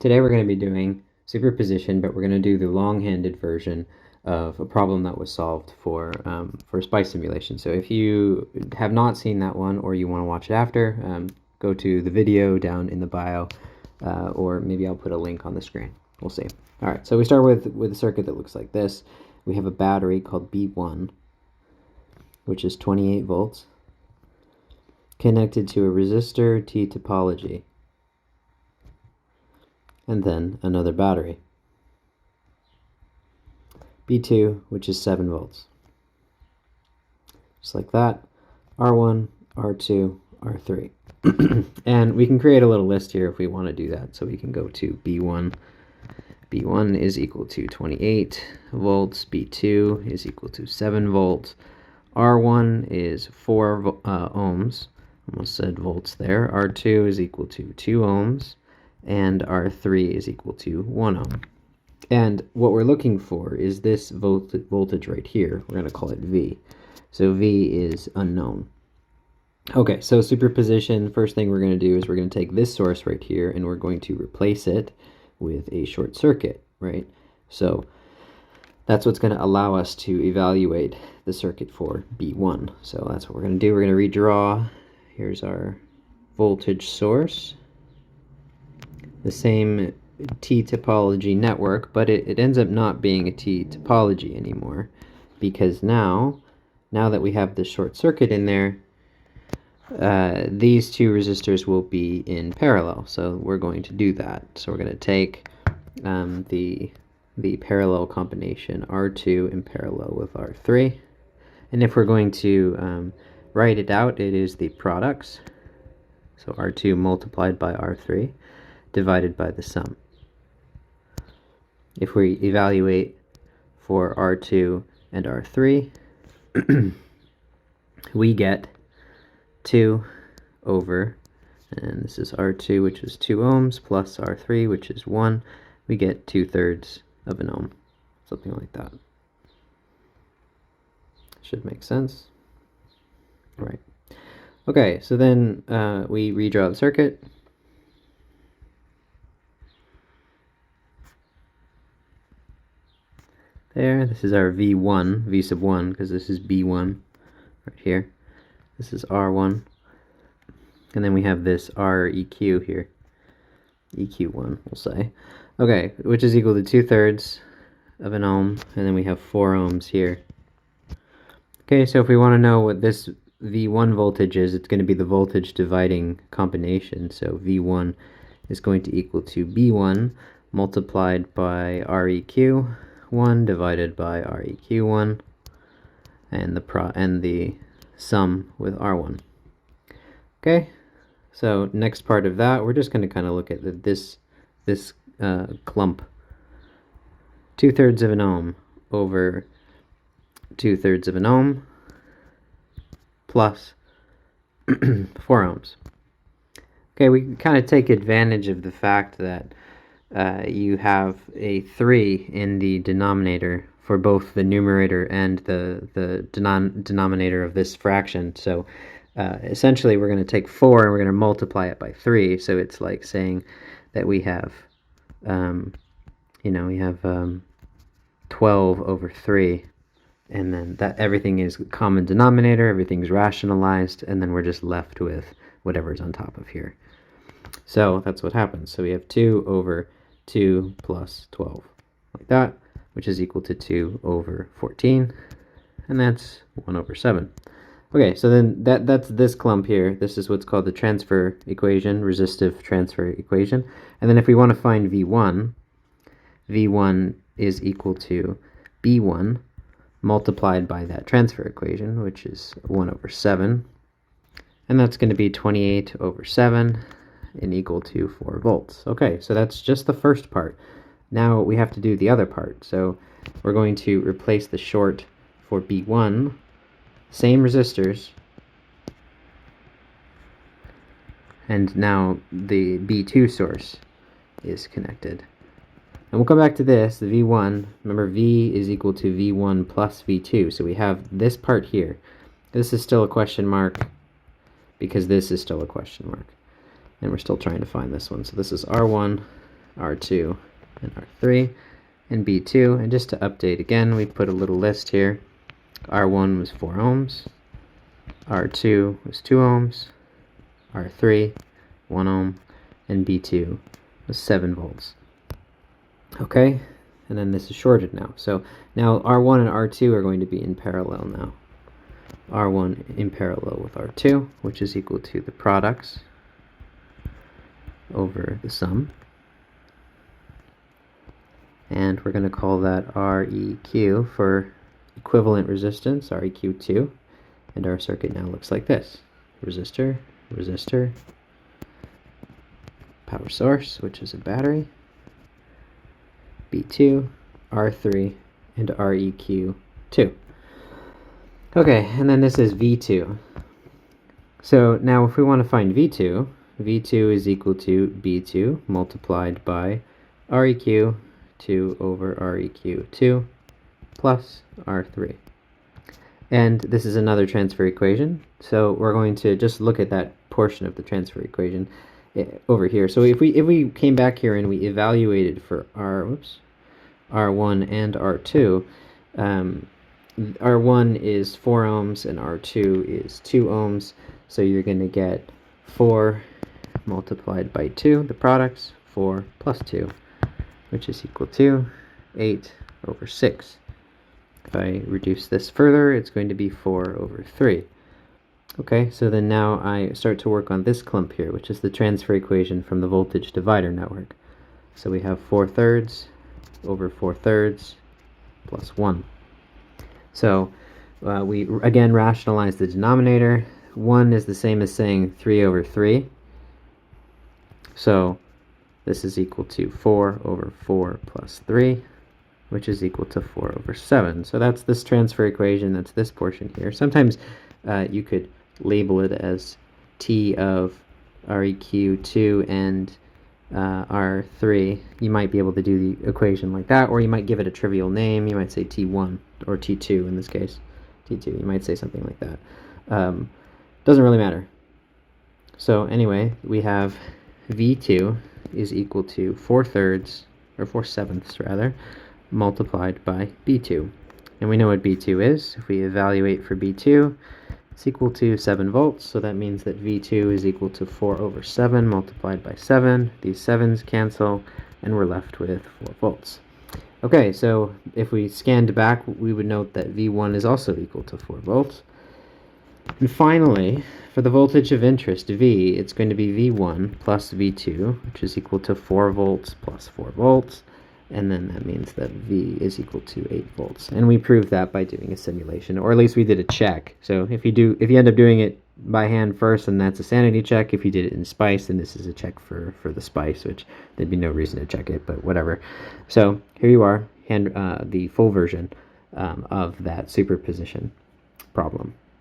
Today we're going to be doing superposition, but we're going to do the long-handed version of a problem that was solved for SPICE simulation. So if you have not seen that one or you want to watch it after, go to the video down in the bio, or maybe I'll put a link on the screen. We'll see. All right, so we start with a circuit that looks like this. We have a battery called B1, which is 28 volts, connected to a resistor T topology, and then another battery, B2, which is 7 volts. Just like that, R1, R2, R3. And we can create a little list here if we want to do that. So we can go to B1. B1 is equal to 28 volts. B2 is equal to 7 volts. R1 is 4 ohms. Almost said volts there. R2 is equal to 2 ohms. And R3 is equal to 1 ohm. And what we're looking for is this voltage right here. We're going to call it V. So V is unknown. Okay, so superposition, first thing we're going to do is we're going to take this source right here and we're going to replace it with a short circuit, right? So that's what's going to allow us to evaluate the circuit for B1. So that's what we're going to do. We're going to redraw. Here's our voltage source. The same T topology network, but it ends up not being a T topology anymore, because now that we have the short circuit in there, these two resistors will be in parallel. So we're going to do that. So we're going to take the parallel combination R2 in parallel with R3, and if we're going to write it out, it is the products. So R2 multiplied by R3 divided by the sum. If we evaluate for R2 and R3, we get 2 over, and this is R2, which is 2 ohms, plus R3, which is 1. We get 2/3 of an ohm, something like that. Should make sense. All right. Okay, so then we redraw the circuit. There, this is our V1, V sub 1, because this is B1 right here. This is R1. And then we have this REQ here. EQ1, we'll say. Okay, which is equal to 2/3 of an ohm, and then we have 4 ohms here. Okay, so if we want to know what this V1 voltage is, it's going to be the voltage dividing combination. So V1 is going to equal to B1 multiplied by REQ1 divided by REQ1, and the sum with R1. Okay, so next part of that, we're just going to kind of look at this clump. 2/3 of an ohm over 2/3 of an ohm plus 4 ohms. Okay, we kind of take advantage of the fact that you have a 3 in the denominator for both the numerator and the denominator of this fraction. So essentially we're going to take 4 and we're going to multiply it by 3. So it's like saying that we have, we have 12 over 3. And then that everything is common denominator, everything's rationalized, and then we're just left with whatever's on top of here. So that's what happens. So we have 2 over 2 plus 12, like that, which is equal to 2 over 14, and that's 1 over 7. Okay, so then that's this clump here. This is what's called the transfer equation, resistive transfer equation. And then if we want to find V1, V1 is equal to B1 multiplied by that transfer equation, which is 1 over 7. And that's going to be 28 over 7 and equal to 4 volts. Okay, so that's just the first part. Now we have to do the other part. So we're going to replace the short for B1, same resistors, and now the B2 source is connected. And we'll come back to this, the V1. Remember, V is equal to V1 plus V2. So we have this part here. This is still a question mark because this is still a question mark. And we're still trying to find this one. So this is R1, R2, and R3, and B2. And just to update again, we put a little list here. R1 was 4 ohms, R2 was 2 ohms, R3, 1 ohm, and B2 was 7 volts. Okay, and then this is shorted now. So now R1 and R2 are going to be in parallel now. R1 in parallel with R2, which is equal to the products over the sum. And we're going to call that REQ for equivalent resistance, REQ2. And our circuit now looks like this. Resistor, resistor, power source, which is a battery, B2, R3, and REQ2. Okay, and then this is V2. So now if we want to find V2, V2 is equal to B2 multiplied by REQ2 over REQ2 plus R3. And this is another transfer equation. So we're going to just look at that portion of the transfer equation over here. So if we came back here and we evaluated for R1 and R2, R1 is 4 ohms and R2 is 2 ohms. So you're going to get 4 multiplied by 2, the products, 4 plus 2, which is equal to 8 over 6. If I reduce this further, it's going to be 4 over 3. Okay, so then now I start to work on this clump here, which is the transfer equation from the voltage divider network. So we have 4/3 over 4/3 plus 1. So we again rationalize the denominator. 1 is the same as saying 3 over 3. So this is equal to 4 over 4 plus 3, which is equal to 4 over 7. So that's this transfer equation, that's this portion here. Sometimes you could label it as T of REQ2 and R3. You might be able to do the equation like that, or you might give it a trivial name. You might say T1 or T2 in this case. T2, you might say something like that. Doesn't really matter. So anyway, we have V2 is equal to 4/3, or 4/7 rather, multiplied by B2. And we know what B2 is. If we evaluate for B2, it's equal to 7 volts, so that means that V2 is equal to 4 over 7 multiplied by 7. These 7s cancel, and we're left with 4 volts. Okay, so if we scanned back, we would note that V1 is also equal to 4 volts. And finally, for the voltage of interest, V, it's going to be V1 plus V2, which is equal to 4 volts plus 4 volts. And then that means that V is equal to 8 volts. And we proved that by doing a simulation, or at least we did a check. So if you end up doing it by hand first, then that's a sanity check. If you did it in SPICE, then this is a check for the SPICE, which there'd be no reason to check it, but whatever. So here you are, the full version of that superposition problem.